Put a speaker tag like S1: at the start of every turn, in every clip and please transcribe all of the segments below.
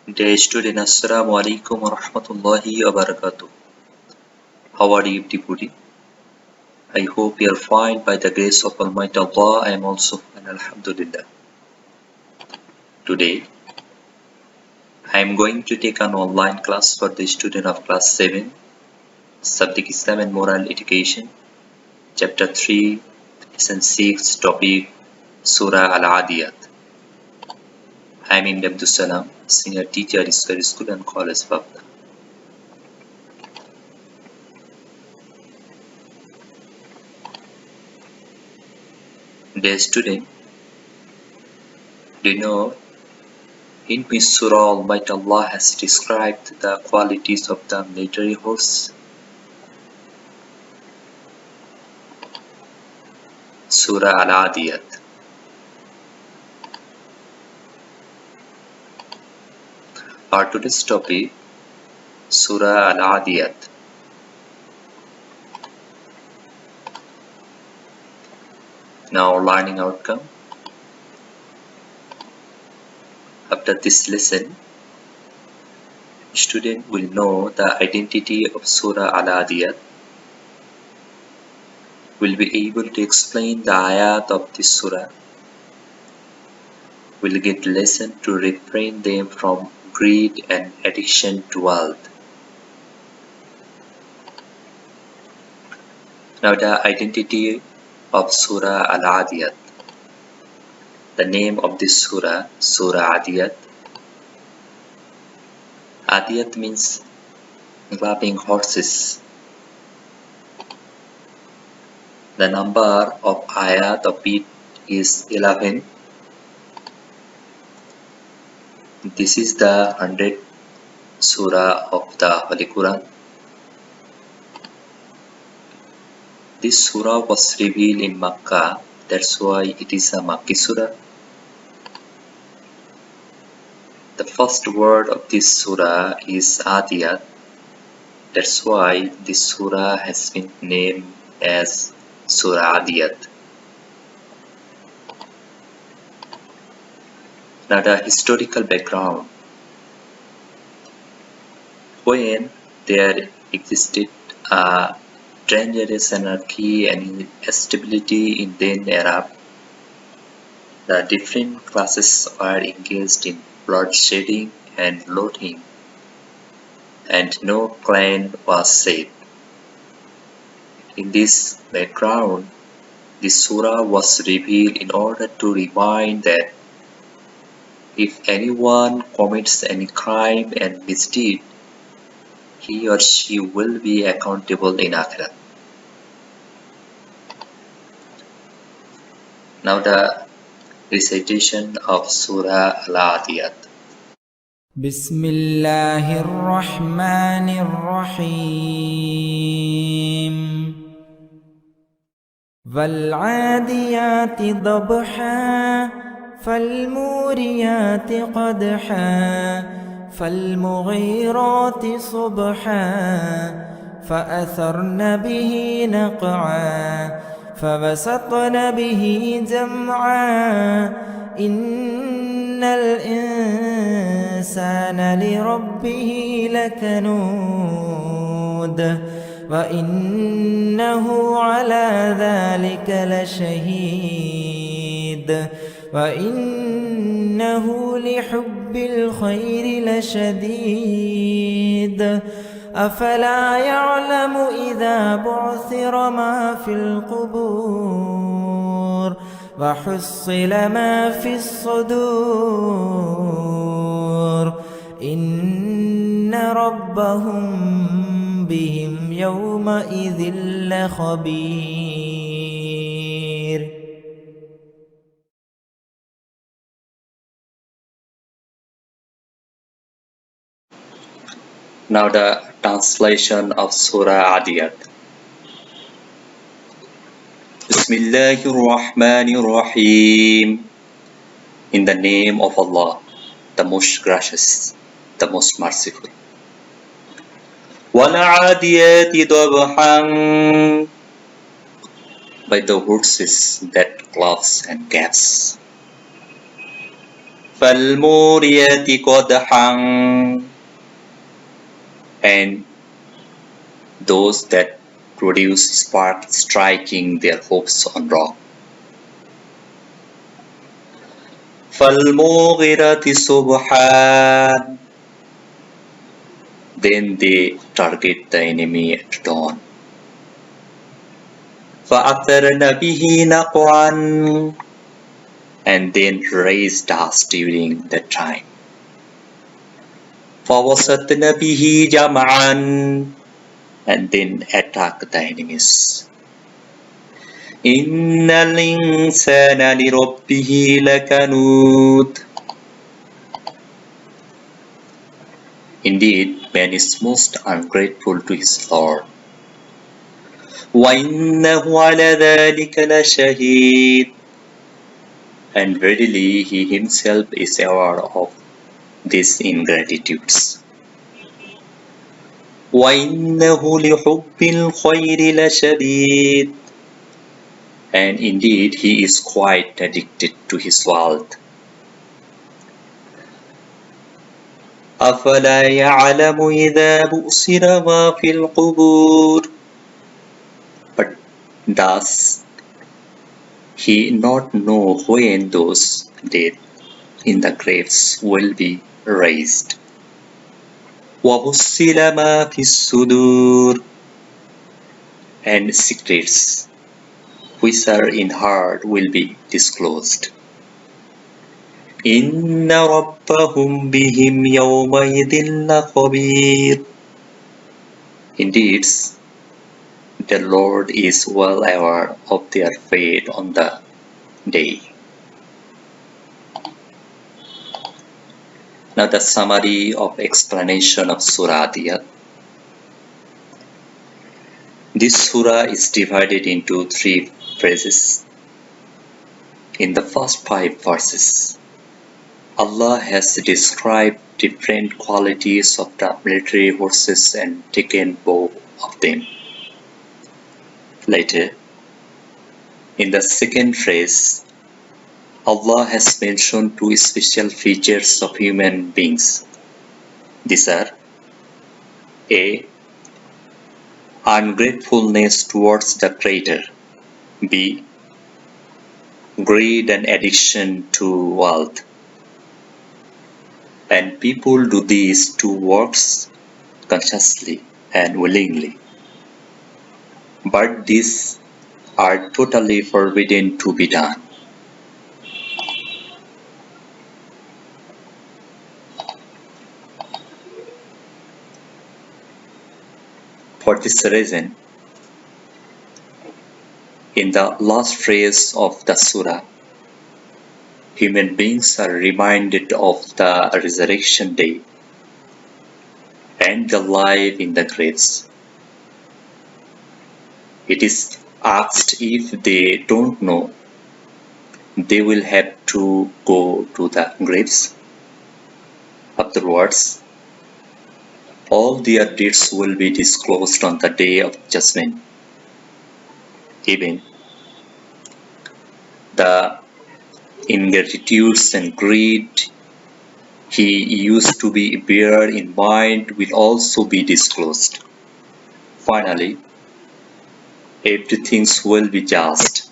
S1: Dear student, Assalamu alaikum wa rahmatullahi wa barakatuh. How are you, everybody? I hope you are fine by the grace of Almighty Allah. I am also fine, Alhamdulillah. Today, I am going to take an online class for the student of class 7, subject Islam and Moral Education, chapter 3, lesson 6, topic Sura Al-Adiat. I am Imam Abdul Salam, senior teacher at Isfari School and College, Baghdad. Dear student, do you know in which surah Almighty Allah has described the qualities of the military horse? Sura Al-Adiat. Our today's topic, Sura Al-Adiat. Now learning outcome. After this lesson, student will know the identity of Surah Al-Adiat, will be able to explain the ayat of this surah, will get lesson to refrain them from greed and addiction to wealth. Now the identity of Surah Al-Adiat. The name of this surah, Surah Adiyat. Adiyat means galloping horses. The number of ayat of it is 11. This is the 100th surah of the Holy Quran. This surah was revealed in Makkah, that's why it is a Makki surah. The first word of this surah is Adiyat, that's why this surah has been named as Surah Adiyat. Now the historical background. When there existed a dangerous anarchy and instability in then Arab, the different classes were engaged in bloodshedding and looting, and no clan was safe. In this background, the surah was revealed in order to remind that if anyone commits any crime and misdeed, he or she will be accountable in Akhirah. Now the recitation of Surah Al-Adiyat.
S2: بسم الله الرحمن الرحيم والعاديات ضبحا فالموريات قدحا فالمغيرات صبحا فأثرن به نقعا فوسطن به جمعا إن الإنسان لربه لكنود وإنه على ذلك لشهيد وإنه لحب الخير لشديد أفلا يعلم إذا بعثر ما في القبور وحصل ما في الصدور إن ربهم بهم يومئذ لخبير.
S1: Now the translation of Surah Adiyat. Bismillahirrahmanirrahim. In the name of Allah, the most gracious, the most merciful. وَالْعَادِيَاتِ ضَبْحًا, by the horses that gloves and gaps. فَالْمُورِيَاتِ قَدْحًا, and those that produce spark striking their hopes on rock. فَالْمُغِيرَاتِ صُبْحًا, then they target the enemy at dawn. فَأَثَرْنَ بِهِ نَقْعًا, and then raise dust during that time. فَوَسَطْنَ بِهِ جَمْعًا, and then attack the enemies. إِنَّ الْإِنسَانَ لِرَبِّهِ لَكَنُودٌ, indeed, man is most ungrateful to his Lord. وَإِنَّهُ عَلَى ذَلِكَ لَشَهِيدٌ, and verily he himself is aware of these ingratitudes. وَإِنَّهُ لِحُبِّ الْخَيْرِ لَشَدِيدٌ, and indeed he is quite addicted to his wealth. أَفَلَا يَعْلَمُ إِذَا بُؤْثِرَ مَا فِي الْقُبُورِ, but does he not know when those dead in the graves will be raised? وَحُصِّلَ مَا فِي الصُّدُورِ, and secrets which are in heart will be disclosed. إِنَّ رَبَّهُمْ بِهِمْ يَوْمَئِذٍ لَخَبِيرٌ, indeed, the Lord is well aware of their fate on the day. Now the summary of explanation of Sura Al-Adiat. This surah is divided into 3 phrases. In the first 5 verses, Allah has described different qualities of the military horses and taken bow of them. Later, in the second phrase, Allah has mentioned 2 special features of human beings. These are A. Ungratefulness towards the Creator. B. Greed and addiction to wealth. And people do these 2 works consciously and willingly. But these are totally forbidden to be done. For this reason, in the last phrase of the surah, human beings are reminded of the resurrection day and the life in the graves. It is asked if they don't know, they will have to go to the graves. Afterwards, all their deeds will be disclosed on the day of judgment. Even the ingratitudes and greed he used to be bear in mind will also be disclosed. Finally, everything will be judged,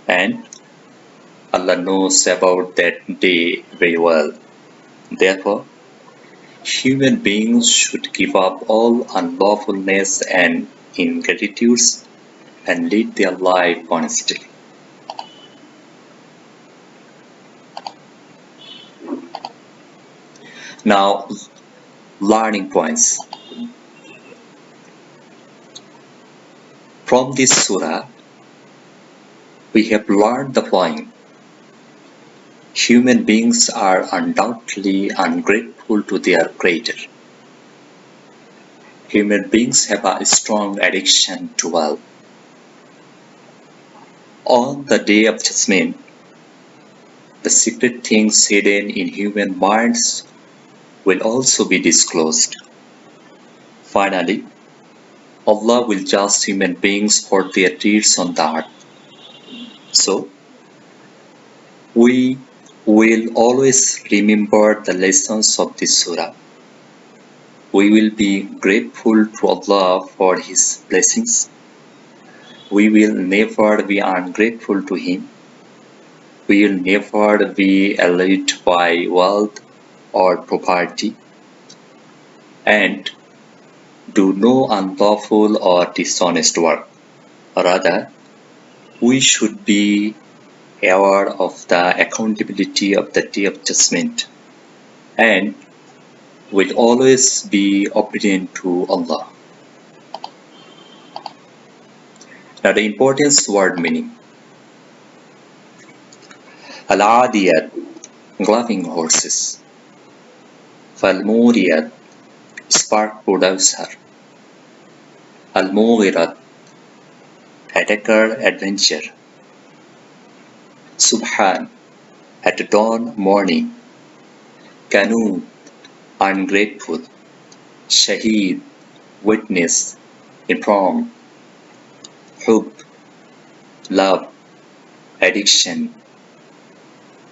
S1: and Allah knows about that day very well. Therefore, human beings should give up all unlawfulness and ingratitudes and lead their life honestly. Now, learning points. From this surah, we have learned the following. Human beings are undoubtedly ungrateful to their Creator. Human beings have a strong addiction to wealth. On the day of judgment, the secret things hidden in human minds will also be disclosed. Finally, Allah will judge human beings for their deeds on the earth. So, we We'll always remember the lessons of this surah. We will be grateful to Allah for His blessings. We will never be ungrateful to Him. We will never be eluded by wealth or poverty, and do no unlawful or dishonest work. Rather, we should be aware of the accountability of the Day of Judgment, and will always be obedient to Allah. Now the importance word meaning. Al-Adiyat, galloping horses. Fal-Muriyat, spark producer. Al-Mughirat, attacker, adventure. Subhan, at dawn, morning. Kanud, ungrateful. Shaheed, witness, inform. Hub, love, addiction.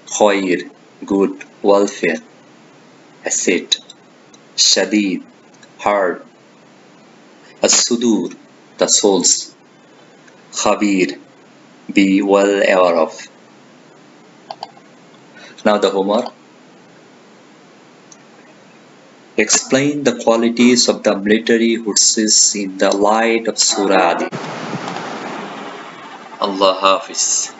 S1: Khair, good, welfare, asset. Shadid, hard. As-Sudur, the souls. Khabir, be well aware of. Now the homework. Explain the qualities of the military horses in the light of Surah Al-Adiat. Allah Hafiz.